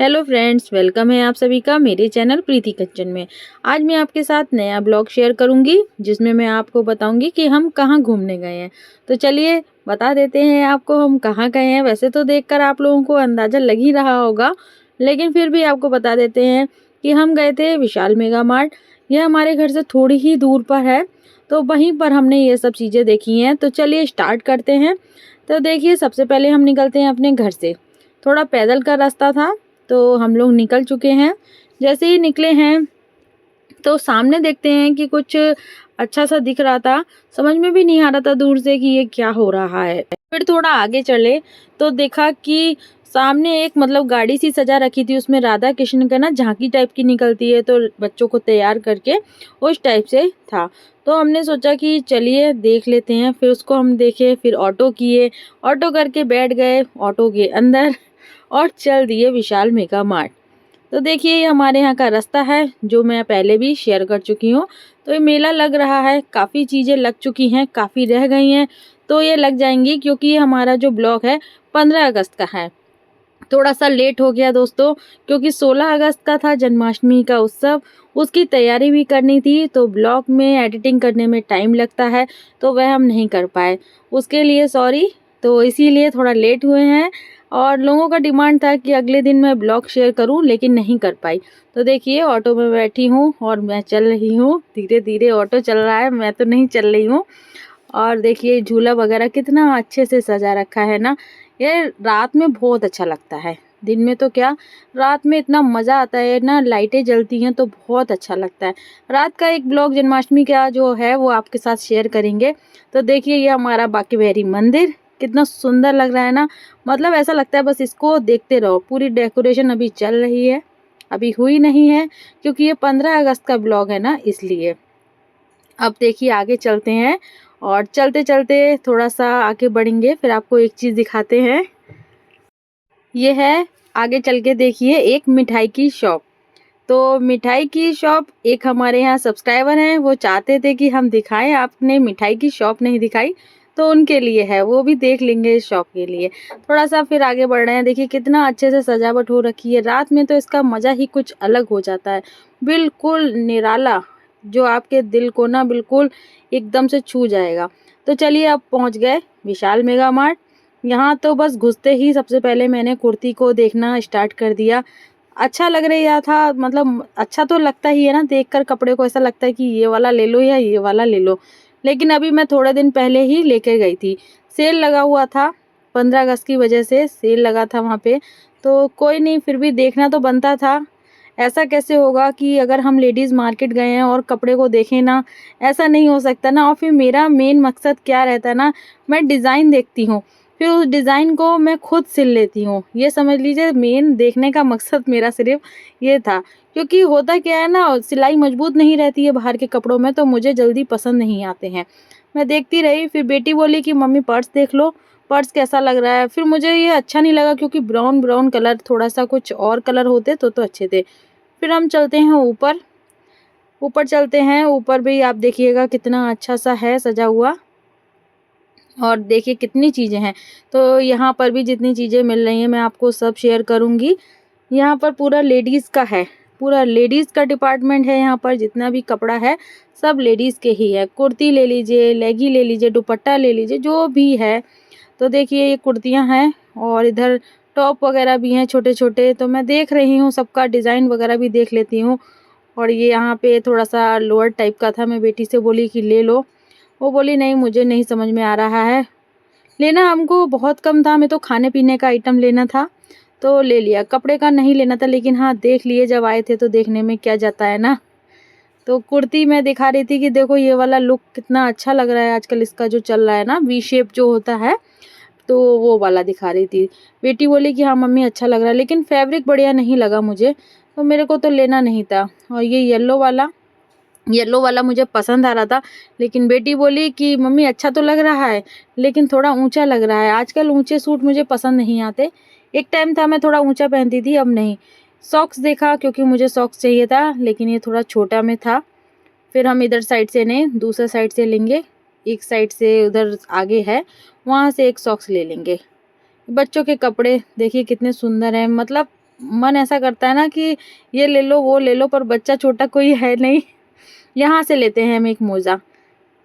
Hello friends, welcome है आप सभी का मेरे चैनल प्रीति किचन में। आज मैं आपके साथ नया ब्लॉग शेयर करूंगी जिसमें मैं आपको बताऊंगी कि हम कहाँ घूमने गए हैं। तो चलिए बता देते हैं आपको हम कहाँ गए हैं। वैसे तो देखकर आप लोगों को अंदाज़ा लग ही रहा होगा, लेकिन फिर भी आपको बता देते हैं कि हम गए थे विशाल मेगा मार्ट। यह हमारे घर से थोड़ी ही दूर पर है, तो वहीं पर हमने ये सब चीज़ें देखी हैं। तो चलिए स्टार्ट करते हैं। तो देखिए, सबसे पहले हम निकलते हैं अपने घर से। थोड़ा पैदल का रास्ता था, तो हम लोग निकल चुके हैं। जैसे ही निकले हैं तो सामने देखते हैं कि कुछ अच्छा सा दिख रहा था। समझ में भी नहीं आ रहा था दूर से कि ये क्या हो रहा है। फिर थोड़ा आगे चले तो देखा कि सामने एक गाड़ी सी सजा रखी थी। उसमें राधा कृष्ण का ना झांकी टाइप की निकलती है, तो बच्चों को तैयार करके उस टाइप से था। तो हमने सोचा कि चलिए देख लेते हैं। फिर उसको हम देखे, फिर ऑटो किए, ऑटो करके बैठ गए ऑटो के अंदर और चल दिए विशाल मेगा मार्ट। तो देखिए, ये हमारे यहाँ का रास्ता है जो मैं पहले भी शेयर कर चुकी हूँ। तो ये मेला लग रहा है, काफ़ी चीज़ें लग चुकी हैं, काफ़ी रह गई हैं, तो ये लग जाएंगी क्योंकि ये हमारा जो ब्लॉग है 15 अगस्त का है। थोड़ा सा लेट हो गया दोस्तों, क्योंकि 16 अगस्त का था जन्माष्टमी का उत्सव। उसकी तैयारी भी करनी थी, तो ब्लॉग में एडिटिंग करने में टाइम लगता है, तो वह हम नहीं कर पाए। उसके लिए सॉरी। तो इसीलिए थोड़ा लेट हुए हैं और लोगों का डिमांड था कि अगले दिन मैं ब्लॉग शेयर करूं, लेकिन नहीं कर पाई। तो देखिए, ऑटो में बैठी हूं और मैं चल रही हूं। धीरे धीरे ऑटो चल रहा है, मैं तो नहीं चल रही हूँ। और देखिए, झूला वगैरह कितना अच्छे से सजा रखा है ना। ये रात में बहुत अच्छा लगता है। दिन में तो क्या, रात में इतना मज़ा आता है ना, लाइटें जलती हैं तो बहुत अच्छा लगता है। रात का एक ब्लॉग जन्माष्टमी का जो है वो आपके साथ शेयर करेंगे। तो देखिए, ये हमारा बांके बिहारी मंदिर कितना सुंदर लग रहा है ना। ऐसा लगता है बस इसको देखते रहो। पूरी डेकोरेशन अभी चल रही है, अभी हुई नहीं है, क्योंकि ये 15 अगस्त का ब्लॉग है ना, इसलिए। अब देखिए आगे चलते हैं और चलते चलते थोड़ा सा आगे बढ़ेंगे, फिर आपको एक चीज़ दिखाते हैं। ये है, आगे चल के देखिए, एक मिठाई की शॉप। तो मिठाई की शॉप, एक हमारे यहाँ सब्सक्राइबर हैं, वो चाहते थे कि हम दिखाएं, आपने मिठाई की शॉप नहीं दिखाई, तो उनके लिए है, वो भी देख लेंगे इस शॉप के लिए। थोड़ा सा फिर आगे बढ़ रहे हैं। देखिए कितना अच्छे से सजावट हो रखी है। रात में तो इसका मज़ा ही कुछ अलग हो जाता है, बिल्कुल निराला, जो आपके दिल को ना बिल्कुल एकदम से छू जाएगा। तो चलिए, अब पहुँच गए विशाल मेगा मार्ट। यहाँ तो बस घुसते ही सबसे पहले मैंने कुर्ती को देखना स्टार्ट कर दिया। अच्छा लग रहा था, अच्छा तो लगता ही है ना, देखकर कपड़े को ऐसा लगता है कि ये वाला ले लो या ये वाला ले लो। लेकिन अभी मैं थोड़े दिन पहले ही लेकर गई थी, सेल लगा हुआ था, 15 अगस्त की वजह से सेल लगा था वहाँ पे। तो कोई नहीं, फिर भी देखना तो बनता था। ऐसा कैसे होगा कि अगर हम लेडीज़ मार्केट गए हैं और कपड़े को देखें ना, ऐसा नहीं हो सकता ना। और फिर मेरा मेन मकसद क्या रहता है ना, मैं डिज़ाइन देखती हूँ, फिर उस डिज़ाइन को मैं खुद सिल लेती हूँ। ये समझ लीजिए, मेन देखने का मकसद मेरा सिर्फ ये था। क्योंकि होता क्या है ना, सिलाई मजबूत नहीं रहती है बाहर के कपड़ों में, तो मुझे जल्दी पसंद नहीं आते हैं। मैं देखती रही, फिर बेटी बोली कि मम्मी पर्स देख लो, पर्स कैसा लग रहा है। फिर मुझे ये अच्छा नहीं लगा, क्योंकि ब्राउन ब्राउन कलर, थोड़ा सा कुछ और कलर होते तो अच्छे थे। फिर हम चलते हैं ऊपर। ऊपर चलते हैं, ऊपर भी आप देखिएगा कितना अच्छा सा है सजा हुआ। और देखिए कितनी चीज़ें हैं। तो यहाँ पर भी जितनी चीज़ें मिल रही हैं मैं आपको सब शेयर करूँगी। यहाँ पर पूरा लेडीज़ का है, पूरा लेडीज़ का डिपार्टमेंट है। यहाँ पर जितना भी कपड़ा है सब लेडीज़ के ही है। कुर्ती ले लीजिए, लेगी ले लीजिए, दुपट्टा ले लीजिए, जो भी है। तो देखिए, ये कुर्तियाँ हैं और इधर टॉप वगैरह भी हैं छोटे छोटे। तो मैं देख रही हूँ, सबका डिज़ाइन वगैरह भी देख लेती हूँ। और ये यहाँ पे थोड़ा सा लोअर टाइप का था, मैं बेटी से बोली कि ले लो। वो बोली नहीं, मुझे नहीं समझ में आ रहा है। लेना हमको बहुत कम था, हमें तो खाने पीने का आइटम लेना था, तो ले लिया। कपड़े का नहीं लेना था, लेकिन हाँ देख लिए, जब आए थे तो देखने में क्या जाता है ना। तो कुर्ती मैं दिखा रही थी कि देखो ये वाला लुक कितना अच्छा लग रहा है आजकल, इसका जो चल रहा है ना, वी शेप जो होता है, तो वो वाला दिखा रही थी। बेटी बोली कि हाँ मम्मी अच्छा लग रहा है, लेकिन फैब्रिक बढ़िया नहीं लगा मुझे, तो मेरे को तो लेना नहीं था। और ये येलो वाला मुझे पसंद आ रहा था, लेकिन बेटी बोली कि मम्मी अच्छा तो लग रहा है, लेकिन थोड़ा ऊंचा लग रहा है। आजकल ऊंचे सूट मुझे पसंद नहीं आते। एक टाइम था मैं थोड़ा ऊंचा पहनती थी, अब नहीं। सॉक्स देखा, क्योंकि मुझे सॉक्स चाहिए था, लेकिन ये थोड़ा छोटा में था। फिर हम इधर साइड से नहीं, दूसरे साइड से लेंगे। एक साइड से उधर आगे है, वहाँ से एक सॉक्स ले लेंगे। बच्चों के कपड़े देखिए कितने सुंदर हैं, मन ऐसा करता है ना कि ये ले लो वो ले लो, पर बच्चा छोटा कोई है नहीं। यहाँ से लेते हैं हम एक मोज़ा,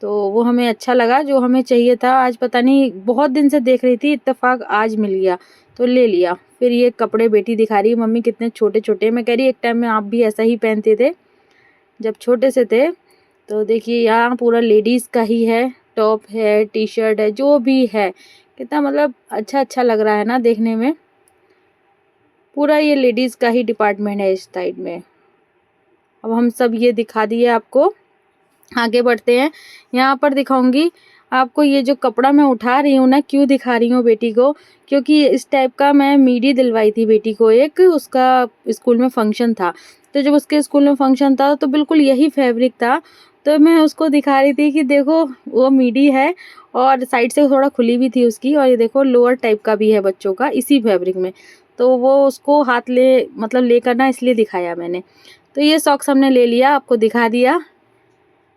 तो वो हमें अच्छा लगा, जो हमें चाहिए था। आज पता नहीं बहुत दिन से देख रही थी, इत्तेफाक आज मिल गया तो ले लिया। फिर ये कपड़े बेटी दिखा रही है, मम्मी कितने छोटे छोटे। मैं कह रही एक टाइम में आप भी ऐसा ही पहनते थे जब छोटे से थे। तो देखिए यहाँ पूरा लेडीज़ का ही है, टॉप है, टी शर्ट है, जो भी है। कितना मतलब अच्छा अच्छा लग रहा है ना देखने में। पूरा ये लेडीज़ का ही डिपार्टमेंट है इस साइड में। अब हम सब ये दिखा दिए आपको, आगे बढ़ते हैं। यहाँ पर दिखाऊंगी आपको ये जो कपड़ा मैं उठा रही हूँ ना, क्यों दिखा रही हूँ बेटी को, क्योंकि इस टाइप का मैं मिडी दिलवाई थी बेटी को एक, उसका स्कूल में फंक्शन था। तो जब उसके स्कूल में फंक्शन था तो बिल्कुल यही फैब्रिक था। तो मैं उसको दिखा रही थी कि देखो वो मिडी है, और साइड से थोड़ा खुली भी थी उसकी, और ये देखो लोअर टाइप का भी है बच्चों का इसी फैब्रिक में। तो वो उसको हाथ ले मतलब लेकर ना, इसलिए दिखाया मैंने। तो ये सॉक्स हमने ले लिया, आपको दिखा दिया।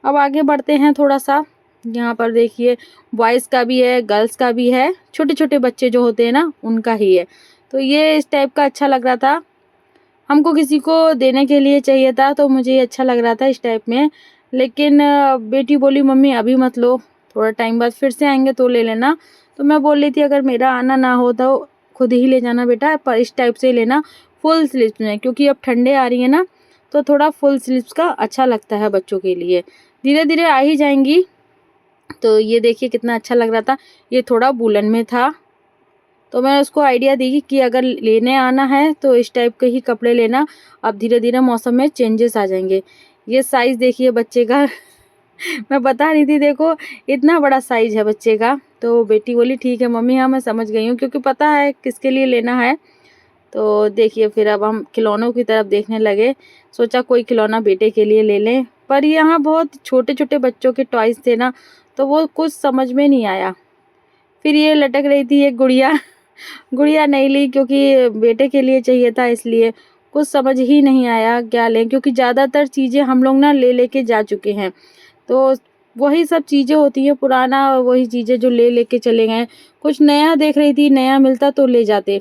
अब आगे बढ़ते हैं थोड़ा सा। यहाँ पर देखिए बॉयज़ का भी है, गर्ल्स का भी है, छोटे छोटे बच्चे जो होते हैं ना उनका ही है। तो ये इस टाइप का अच्छा लग रहा था, हमको किसी को देने के लिए चाहिए था, तो मुझे ये अच्छा लग रहा था इस टाइप में। लेकिन बेटी बोली मम्मी अभी मत लो, थोड़ा टाइम बाद फिर से आएंगे तो ले लेना। तो मैं बोल रही थी अगर मेरा आना ना हो तो खुद ही ले जाना बेटा, पर इस टाइप से लेना फुल स्लीव्स में, क्योंकि अब ठंडे आ रही है ना, तो थोड़ा फुल स्लीव्स का अच्छा लगता है बच्चों के लिए। धीरे धीरे आ ही जाएंगी। तो ये देखिए कितना अच्छा लग रहा था। ये थोड़ा वूलन में था, तो मैं उसको आइडिया दी कि अगर लेने आना है तो इस टाइप के ही कपड़े लेना, अब धीरे धीरे मौसम में चेंजेस आ जाएंगे। ये साइज़ देखिए बच्चे का मैं बता रही थी देखो इतना बड़ा साइज़ है बच्चे का। तो बेटी बोली ठीक है मम्मी, हाँ मैं समझ गई हूँ, क्योंकि पता है किसके लिए लेना है। तो देखिए फिर अब हम खिलौनों की तरफ देखने लगे, सोचा कोई खिलौना बेटे के लिए ले लें, पर यहाँ बहुत छोटे छोटे बच्चों के टॉयज़ थे ना, तो वो कुछ समझ में नहीं आया। फिर ये लटक रही थी एक गुड़िया गुड़िया नहीं ली, क्योंकि बेटे के लिए चाहिए था, इसलिए कुछ समझ ही नहीं आया क्या लें, क्योंकि ज़्यादातर चीज़ें हम लोग ना ले लेके जा चुके हैं। तो वही सब चीज़ें होती हैं पुराना, और वही चीज़ें जो ले लेके चले गए। कुछ नया देख रही थी, नया मिलता तो ले जाते,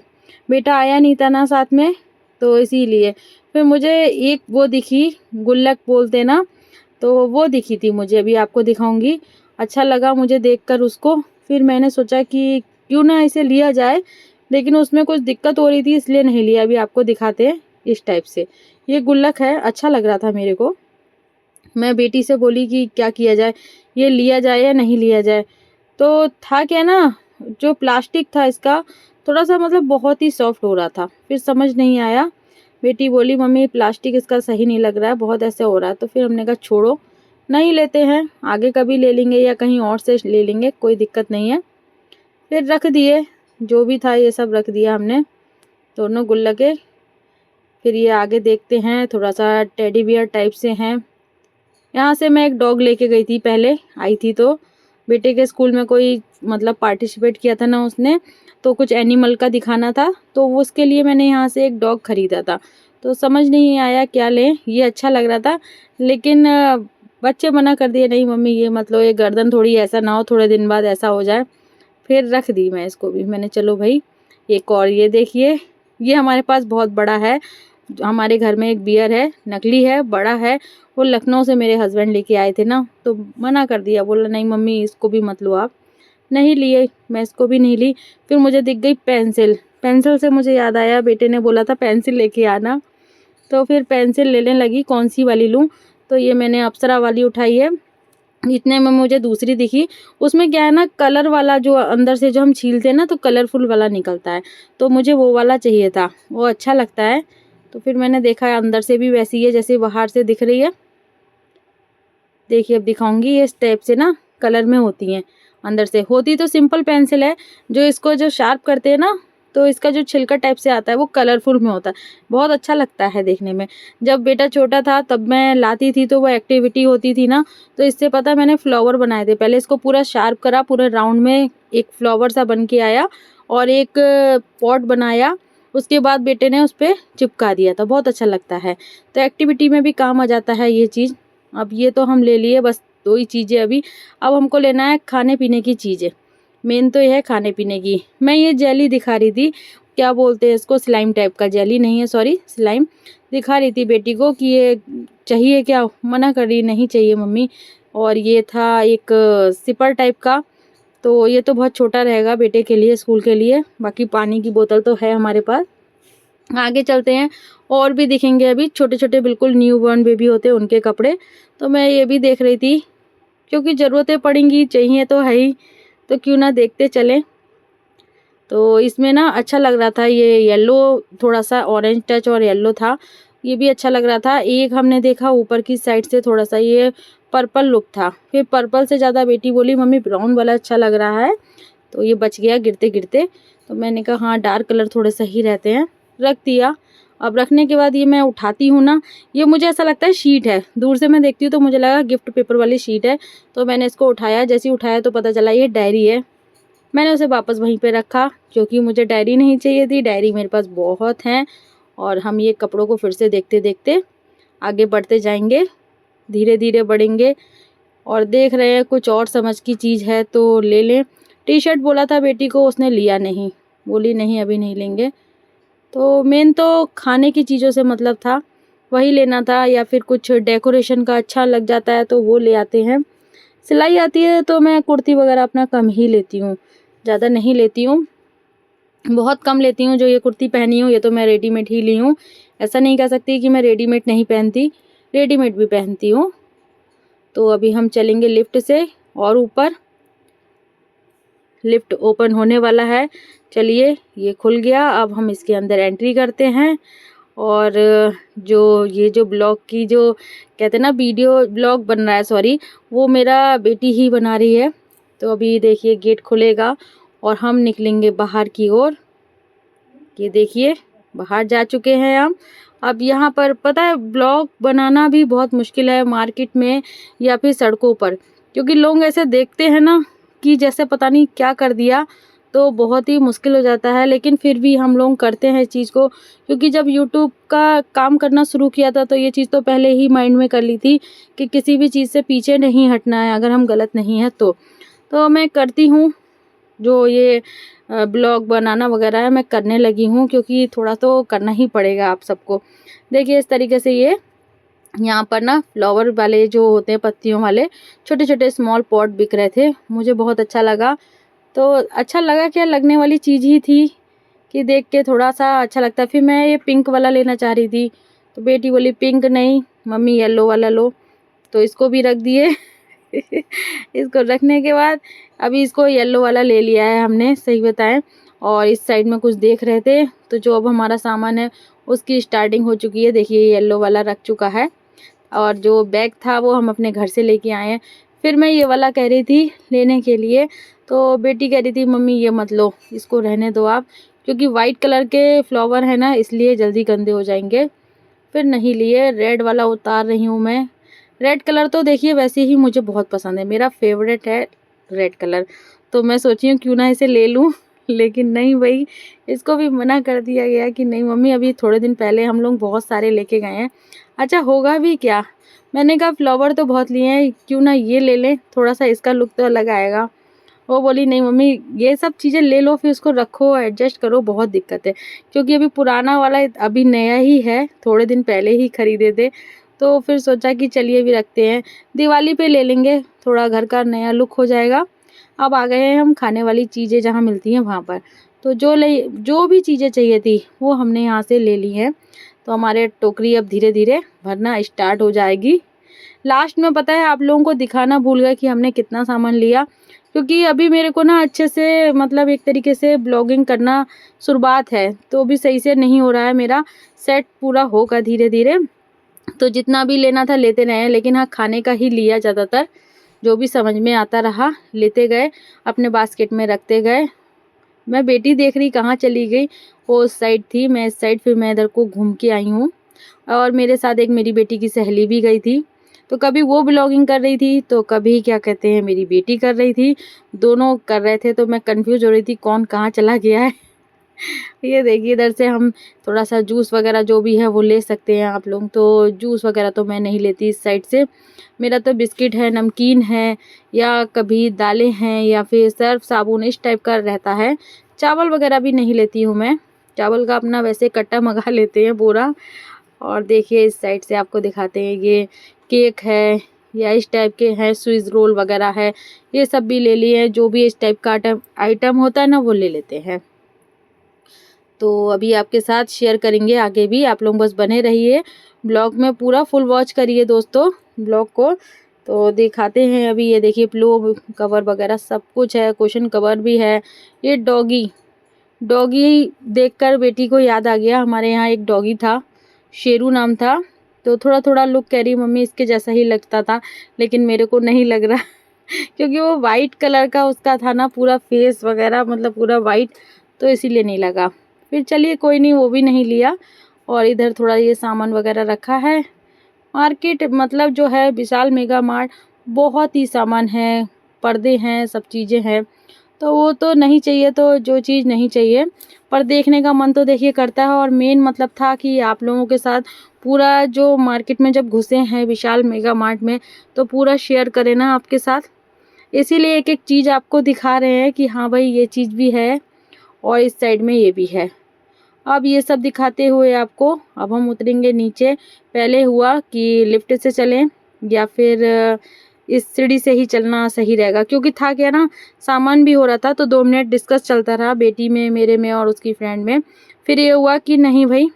बेटा आया नहीं था ना साथ में, तो इसीलिए। फिर मुझे एक वो दिखी, गुल्लक बोलते ना, तो वो दिखी थी मुझे, अभी आपको दिखाऊंगी। अच्छा लगा मुझे देखकर उसको। फिर मैंने सोचा कि क्यों ना इसे लिया जाए, लेकिन उसमें कुछ दिक्कत हो रही थी इसलिए नहीं लिया। अभी आपको दिखाते हैं इस टाइप से। ये गुल्लक है, अच्छा लग रहा था मेरे को। मैं बेटी से बोली कि क्या किया जाए, ये लिया जाए या नहीं लिया जाए। तो था क्या ना, जो प्लास्टिक था इसका थोड़ा सा मतलब बहुत ही सॉफ्ट हो रहा था, फिर समझ नहीं आया। बेटी बोली मम्मी प्लास्टिक इसका सही नहीं लग रहा है, बहुत ऐसे हो रहा है। तो फिर हमने कहा छोड़ो, नहीं लेते हैं, आगे कभी ले लेंगे या कहीं और से ले लेंगे, कोई दिक्कत नहीं है। फिर रख दिए, जो भी था ये सब रख दिया हमने, दोनों गुल्लके। फिर ये आगे देखते हैं, थोड़ा सा टेडी बियर टाइप से हैं। यहाँ से मैं एक डॉग लेके गई थी, पहले आई थी तो बेटे के स्कूल में कोई मतलब पार्टिसिपेट किया था ना उसने, तो कुछ एनिमल का दिखाना था, तो वो उसके लिए मैंने यहाँ से एक डॉग ख़रीदा था। तो समझ नहीं आया क्या लें, ये अच्छा लग रहा था, लेकिन बच्चे मना कर दिए, नहीं मम्मी ये मतलब ये गर्दन थोड़ी ऐसा ना हो, थोड़े दिन बाद ऐसा हो जाए। फिर रख दी मैं इसको भी, मैंने चलो भाई एक और। ये देखिए ये हमारे पास बहुत बड़ा है, हमारे घर में एक बियर है, नकली है, बड़ा है। वो लखनऊ से मेरे हस्बैंड लेके आए थे ना, तो मना कर दिया, बोला नहीं मम्मी इसको भी मत लो आप। नहीं लिए, मैं इसको भी नहीं ली। फिर मुझे दिख गई पेंसिल, पेंसिल से मुझे याद आया बेटे ने बोला था पेंसिल लेके आना, तो फिर पेंसिल लेने लगी, कौन सी वाली लूँ। तो ये मैंने अप्सरा वाली उठाई है। इतने में मुझे दूसरी दिखी, उसमें क्या है ना कलर वाला, जो अंदर से जो हम छीलते हैं ना तो कलरफुल वाला निकलता है, तो मुझे वो वाला चाहिए था, वो अच्छा लगता है। तो फिर मैंने देखा अंदर से भी वैसी है जैसे बाहर से दिख रही है। देखिए अब दिखाऊंगी, ये स्टेप से ना कलर में होती हैं, अंदर से होती तो सिंपल पेंसिल है, जो इसको जो शार्प करते हैं ना, तो इसका जो छिलका टाइप से आता है वो कलरफुल में होता है, बहुत अच्छा लगता है देखने में। जब बेटा छोटा था तब मैं लाती थी, तो वो एक्टिविटी होती थी ना, तो इससे पता मैंने फ्लावर बनाए थे। पहले इसको पूरा शार्प करा, पूरे राउंड में एक फ्लावर सा बन के आया, और एक पॉट बनाया, उसके बाद बेटे ने उस पर चिपका दिया था, बहुत अच्छा लगता है। तो एक्टिविटी में भी काम आ जाता है ये चीज़। अब ये तो हम ले लिए, बस दो ही चीज़ें अभी। अब हमको लेना है खाने पीने की चीज़ें, मेन तो ये है खाने पीने की। मैं ये जेली दिखा रही थी, क्या बोलते हैं इसको, स्लाइम टाइप का, जेली नहीं है सॉरी स्लाइम, दिखा रही थी बेटी को कि ये चाहिए क्या, मना कर रही नहीं चाहिए मम्मी। और ये था एक सिपर टाइप का, तो ये तो बहुत छोटा रहेगा बेटे के लिए, स्कूल के लिए। बाकी पानी की बोतल तो है हमारे पास। आगे चलते हैं, और भी दिखेंगे अभी छोटे छोटे बिल्कुल न्यू बॉर्न बेबी होते हैं उनके कपड़े, तो मैं ये भी देख रही थी क्योंकि ज़रूरतें पड़ेंगी, चाहिए तो है ही, तो क्यों ना देखते चलें। तो इसमें ना अच्छा लग रहा था ये येलो, थोड़ा सा ऑरेंज टच और येलो था, ये भी अच्छा लग रहा था। एक हमने देखा ऊपर की साइड से थोड़ा सा ये पर्पल लुक था, फिर पर्पल से ज़्यादा बेटी बोली मम्मी ब्राउन वाला अच्छा लग रहा है, तो ये बच गया गिरते गिरते। तो मैंने कहा हाँ डार्क कलर थोड़े सही रहते हैं, रख दिया। अब रखने के बाद ये मैं उठाती हूँ ना, ये मुझे ऐसा लगता है शीट है, दूर से मैं देखती हूँ तो मुझे लगा गिफ्ट पेपर वाली शीट है। तो मैंने इसको उठाया, जैसे ही उठाया तो पता चला ये डायरी है। मैंने उसे वापस वहीं पे रखा क्योंकि मुझे डायरी नहीं चाहिए थी, डायरी मेरे पास बहुत हैं। और हम ये कपड़ों को फिर से देखते देखते आगे बढ़ते जाएंगे, धीरे धीरे बढ़ेंगे। और देख रहे हैं कुछ और समझ की चीज़ है तो ले लें। टी शर्ट बोला था बेटी को, उसने लिया नहीं, बोली नहीं अभी नहीं लेंगे। तो मेन तो खाने की चीज़ों से मतलब था, वही लेना था, या फिर कुछ डेकोरेशन का अच्छा लग जाता है तो वो ले आते हैं। सिलाई आती है तो मैं कुर्ती वगैरह अपना कम ही लेती हूँ, ज़्यादा नहीं लेती हूँ, बहुत कम लेती हूँ। जो ये कुर्ती पहनी हूँ ये तो मैं रेडीमेड ही ली हूँ, ऐसा नहीं कह सकती कि मैं रेडीमेड नहीं पहनती, रेडीमेड भी पहनती हूँ। तो अभी हम चलेंगे लिफ्ट से और ऊपर, लिफ्ट ओपन होने वाला है। चलिए ये खुल गया, अब हम इसके अंदर एंट्री करते हैं। और जो ये जो ब्लॉग की जो कहते हैं ना वीडियो ब्लॉग बन रहा है, सॉरी वो मेरा बेटी ही बना रही है। तो अभी देखिए गेट खुलेगा और हम निकलेंगे बाहर की ओर। ये देखिए बाहर जा चुके हैं हम। अब यहाँ पर पता है ब्लॉग बनाना भी बहुत मुश्किल है मार्केट में या फिर सड़कों पर, क्योंकि लोग ऐसे देखते हैं ना कि जैसे पता नहीं क्या कर दिया, तो बहुत ही मुश्किल हो जाता है। लेकिन फिर भी हम लोग करते हैं इस चीज़ को, क्योंकि जब यूट्यूब का काम करना शुरू किया था तो ये चीज़ तो पहले ही माइंड में कर ली थी कि किसी भी चीज़ से पीछे नहीं हटना है, अगर हम गलत नहीं हैं तो मैं करती हूँ। जो ये ब्लॉग बनाना वगैरह है मैं करने लगी हूँ, क्योंकि थोड़ा तो करना ही पड़ेगा आप सबको। देखिए इस तरीके से ये यहाँ पर ना फ्लावर वाले जो होते हैं पत्तियों वाले छोटे छोटे स्मॉल पॉट बिक रहे थे, मुझे बहुत अच्छा लगा। तो अच्छा लगा, क्या लगने वाली चीज़ ही थी कि देख के थोड़ा सा अच्छा लगता। फिर मैं ये पिंक वाला लेना चाह रही थी, तो बेटी बोली पिंक नहीं मम्मी येलो वाला लो, तो इसको भी रख दिए। इसको रखने के बाद अभी इसको येलो वाला ले लिया है हमने, सही बताएं। और इस साइड में कुछ देख रहे थे, तो जो अब हमारा सामान है उसकी स्टार्टिंग हो चुकी है। देखिए येलो वाला रख चुका है, और जो बैग था वो हम अपने घर से लेके आए हैं। फिर मैं ये वाला कह रही थी लेने के लिए, तो बेटी कह रही थी मम्मी ये मत लो, इसको रहने दो आप, क्योंकि वाइट कलर के फ्लावर है ना इसलिए जल्दी गंदे हो जाएंगे। फिर नहीं लिए, रेड वाला उतार रही हूँ मैं। रेड कलर तो देखिए वैसे ही मुझे बहुत पसंद है, मेरा फेवरेट है रेड कलर, तो मैं सोची हूँ क्यों ना इसे ले लूँ। लेकिन नहीं भाई, इसको भी मना कर दिया गया कि नहीं मम्मी, अभी थोड़े दिन पहले हम लोग बहुत सारे लेके गए हैं, अच्छा होगा भी क्या। मैंने कहा फ्लावर तो बहुत लिए हैं, क्यों ना ये ले लें, थोड़ा सा इसका लुक तो अलग आएगा। वो बोली नहीं मम्मी ये सब चीज़ें ले लो, फिर उसको रखो एडजस्ट करो, बहुत दिक्कत है, क्योंकि अभी पुराना वाला अभी नया ही है, थोड़े दिन पहले ही खरीदे थे। तो फिर सोचा कि चलिए भी रखते हैं, दिवाली पे ले लेंगे, थोड़ा घर का नया लुक हो जाएगा। अब आ गए हैं हम खाने वाली चीज़ें जहाँ मिलती हैं वहाँ पर, तो जो भी चीज़ें चाहिए थी वो हमने यहाँ से ले ली हैं। तो हमारे टोकरी अब धीरे धीरे भरना स्टार्ट हो जाएगी। लास्ट में पता है आप लोगों को दिखाना भूल गए कि हमने कितना सामान लिया, क्योंकि अभी मेरे को ना अच्छे से मतलब एक तरीके से ब्लॉगिंग करना शुरुआत है, तो अभी सही से नहीं हो रहा है मेरा, सेट पूरा होगा धीरे धीरे। तो जितना भी लेना था लेते रहे, लेकिन हाँ खाने का ही लिया ज़्यादातर, जो भी समझ में आता रहा लेते गए, अपने बास्केट में रखते गए। मैं बेटी देख रही कहाँ चली गई, वो उस साइड थी, मैं इस साइड, फिर मैं इधर को घूम के आई हूँ। और मेरे साथ एक मेरी बेटी की सहेली भी गई थी, तो कभी वो ब्लॉगिंग कर रही थी तो कभी क्या कहते हैं मेरी बेटी कर रही थी, दोनों कर रहे थे, तो मैं कंफ्यूज हो रही थी कौन कहाँ चला गया है। ये देखिए इधर से हम थोड़ा सा जूस वगैरह जो भी है वो ले सकते हैं आप लोग, तो जूस वगैरह तो मैं नहीं लेती इस साइड से। मेरा तो बिस्किट है, नमकीन है, या कभी दालें हैं, या फिर सर्फ साबुन इस टाइप का रहता है। चावल वगैरह भी नहीं लेती हूँ मैं, चावल का अपना वैसे कट्टा मंगा लेते हैं पूरा। और देखिए इस साइड से आपको दिखाते हैं, ये केक है या इस टाइप के हैं, स्विस रोल वगैरह है, ये सब भी ले लिए हैं। जो भी इस टाइप का आइटम होता है ना वो ले लेते हैं। तो अभी आपके साथ शेयर करेंगे आगे भी, आप लोग बस बने रहिए ब्लॉग में, पूरा फुल वॉच करिए दोस्तों ब्लॉग को। तो दिखाते हैं अभी, ये देखिए पिलो कवर वगैरह सब कुछ है, कुशन कवर भी है। ये डॉगी देखकर बेटी को याद आ गया, हमारे यहाँ एक डॉगी था, शेरू नाम था। तो थोड़ा थोड़ा लुक कह रही मम्मी इसके जैसा ही लगता था, लेकिन मेरे को नहीं लग रहा क्योंकि वो वाइट कलर का उसका था ना पूरा फेस वगैरह, मतलब पूरा वाइट, तो इसीलिए नहीं लगा। फिर चलिए कोई नहीं, वो भी नहीं लिया। और इधर थोड़ा ये सामान वगैरह रखा है। मार्केट मतलब जो है विशाल मेगा मार्ट, बहुत ही सामान है, पर्दे हैं, सब चीज़ें हैं। तो वो तो नहीं चाहिए, तो जो चीज़ नहीं चाहिए पर देखने का मन तो देखिए करता है। और मेन मतलब था कि आप लोगों के साथ पूरा जो मार्केट में जब घुसे हैं विशाल मेगा मार्ट में, तो पूरा शेयर करें ना आपके साथ, इसीलिए एक एक चीज़ आपको दिखा रहे हैं कि हाँ भाई ये चीज़ भी है और इस साइड में ये भी है। अब ये सब दिखाते हुए आपको अब हम उतरेंगे नीचे। पहले हुआ कि लिफ्ट से चलें या फिर इस सीढ़ी से ही चलना सही रहेगा, क्योंकि था क्या ना, सामान भी हो रहा था, तो 2 मिनट डिस्कस चलता रहा बेटी में, मेरे में और उसकी फ्रेंड में। फिर ये हुआ कि नहीं भाई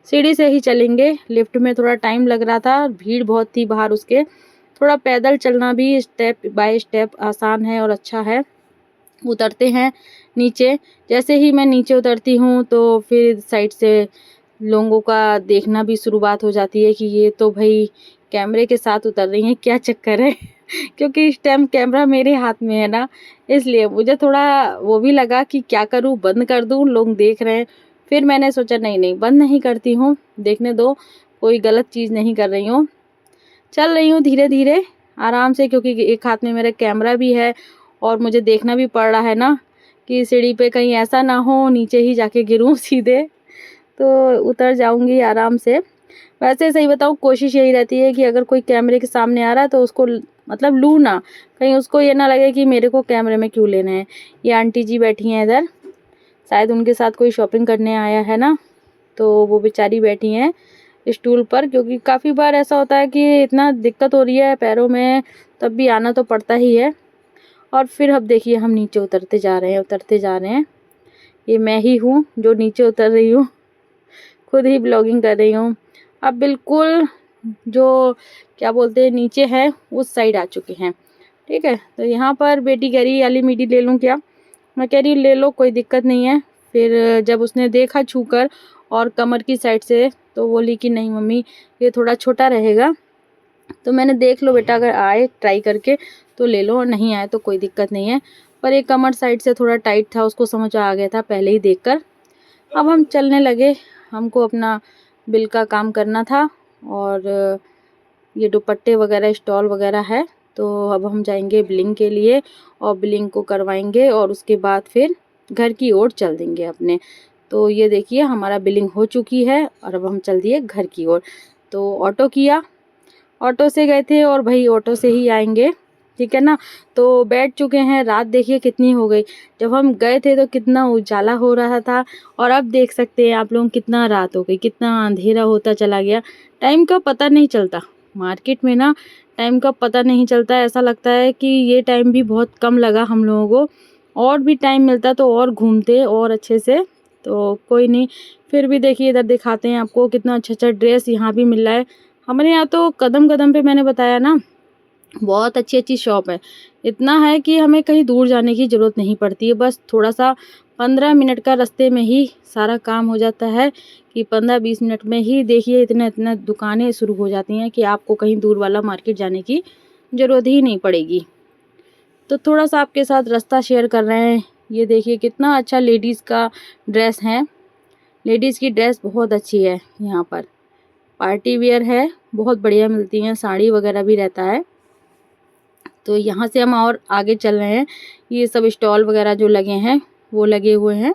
सीढ़ी से ही चलेंगे, लिफ्ट में थोड़ा टाइम लग रहा था, भीड़ बहुत थी बाहर उसके। थोड़ा पैदल चलना भी स्टेप बाय स्टेप आसान है और अच्छा है। उतरते हैं नीचे। जैसे ही मैं नीचे उतरती हूँ तो फिर साइड से लोगों का देखना भी शुरुआत हो जाती है कि ये तो भाई कैमरे के साथ उतर रही हैं, क्या चक्कर है क्योंकि इस टाइम कैमरा मेरे हाथ में है ना, इसलिए मुझे थोड़ा वो भी लगा कि क्या करूँ, बंद कर दूँ, लोग देख रहे हैं। फिर मैंने सोचा नहीं नहीं बंद नहीं करती हूँ, देखने दो, कोई गलत चीज़ नहीं कर रही हूँ, चल रही हूँ धीरे धीरे आराम से, क्योंकि एक हाथ में मेरा कैमरा भी है और मुझे देखना भी पड़ रहा है ना कि सीढ़ी पे कहीं ऐसा ना हो नीचे ही जाके गिरूँ सीधे। तो उतर जाऊंगी आराम से। वैसे सही बताऊँ कोशिश यही रहती है कि अगर कोई कैमरे के सामने आ रहा है तो उसको मतलब लूँ ना, कहीं उसको ये ना लगे कि मेरे को कैमरे में क्यों लेना है। ये आंटी जी बैठी हैं इधर, शायद उनके साथ कोई शॉपिंग करने आया है ना, तो वो बेचारी बैठी हैं स्टूल पर, क्योंकि काफ़ी बार ऐसा होता है कि इतना दिक्कत हो रही है पैरों में, तब भी आना तो पड़ता ही है। और फिर अब देखिए हम नीचे उतरते जा रहे हैं, उतरते जा रहे हैं। ये मैं ही हूँ जो नीचे उतर रही हूँ, खुद ही ब्लॉगिंग कर रही हूँ। अब बिल्कुल जो क्या बोलते हैं नीचे है उस साइड आ चुके हैं। ठीक है, तो यहाँ पर बेटी कह रही वाली मीडी ले लूँ क्या, मैं कह रही ले लो कोई दिक्कत नहीं है। फिर जब उसने देखा छूकर और कमर की साइड से, तो बोली कि नहीं मम्मी ये थोड़ा छोटा रहेगा। तो मैंने देख लो बेटा, अगर आए ट्राई करके तो ले लो, और नहीं आए तो कोई दिक्कत नहीं है। पर एक कमर साइड से थोड़ा टाइट था, उसको समझ आ गया था पहले ही देखकर। अब हम चलने लगे, हमको अपना बिल का काम करना था। और ये दुपट्टे वगैरह स्टॉल वगैरह है, तो अब हम जाएंगे बिलिंग के लिए और बिलिंग को करवाएंगे और उसके बाद फिर घर की ओर चल देंगे अपने। तो ये देखिए हमारा बिलिंग हो चुकी है और अब हम चल दिए घर की ओर। तो ऑटो किया, ऑटो से गए थे और भाई ऑटो से ही आएंगे, ठीक है ना। तो बैठ चुके हैं, रात देखिए कितनी हो गई। जब हम गए थे तो कितना उजाला हो रहा था, और अब देख सकते हैं आप लोग कितना रात हो गई, कितना अंधेरा होता चला गया। टाइम का पता नहीं चलता मार्केट में ना, टाइम का पता नहीं चलता। ऐसा लगता है कि ये टाइम भी बहुत कम लगा हम लोगों को, और भी टाइम मिलता तो और घूमते और अच्छे से। तो कोई नहीं, फिर भी देखिए इधर दिखाते हैं आपको कितना अच्छा अच्छा ड्रेस यहाँ भी मिल रहा है। हमारे यहाँ तो कदम कदम पे, मैंने बताया ना, बहुत अच्छी अच्छी शॉप है। इतना है कि हमें कहीं दूर जाने की ज़रूरत नहीं पड़ती है, बस थोड़ा सा 15 मिनट का रास्ते में ही सारा काम हो जाता है। कि 15-20 मिनट में ही देखिए इतना इतना दुकानें शुरू हो जाती हैं कि आपको कहीं दूर वाला मार्केट जाने की ज़रूरत ही नहीं पड़ेगी। तो थोड़ा सा आपके साथ रास्ता शेयर कर रहे हैं। ये देखिए कितना अच्छा लेडीज़ का ड्रेस है, लेडीज़ की ड्रेस बहुत अच्छी है यहाँ पर, पार्टी वियर है, बहुत बढ़िया मिलती हैं, साड़ी वगैरह भी रहता है। तो यहाँ से हम और आगे चल रहे हैं। ये सब स्टॉल वगैरह जो लगे हैं वो लगे हुए हैं।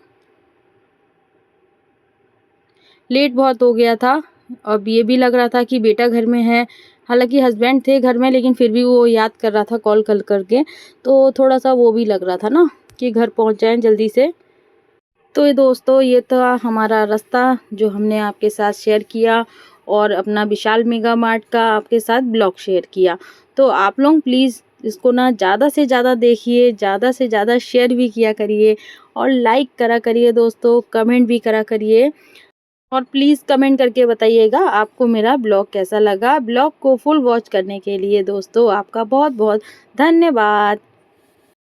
लेट बहुत हो गया था, अब ये भी लग रहा था कि बेटा घर में है, हालांकि हस्बैंड थे घर में, लेकिन फिर भी वो याद कर रहा था कॉल कर करके, तो थोड़ा सा वो भी लग रहा था ना कि घर पहुँच जाएं जल्दी से। तो ये दोस्तों, ये था हमारा रास्ता जो हमने आपके साथ शेयर किया और अपना विशाल मेगा मार्ट का आपके साथ ब्लॉग शेयर किया। तो आप लोग प्लीज़ इसको ना ज़्यादा से ज़्यादा देखिए, ज़्यादा से ज़्यादा शेयर भी किया करिए और लाइक करा करिए दोस्तों, कमेंट भी करा करिए और प्लीज़ कमेंट करके बताइएगा आपको मेरा ब्लॉग कैसा लगा। ब्लॉग को फुल वॉच करने के लिए दोस्तों आपका बहुत बहुत धन्यवाद।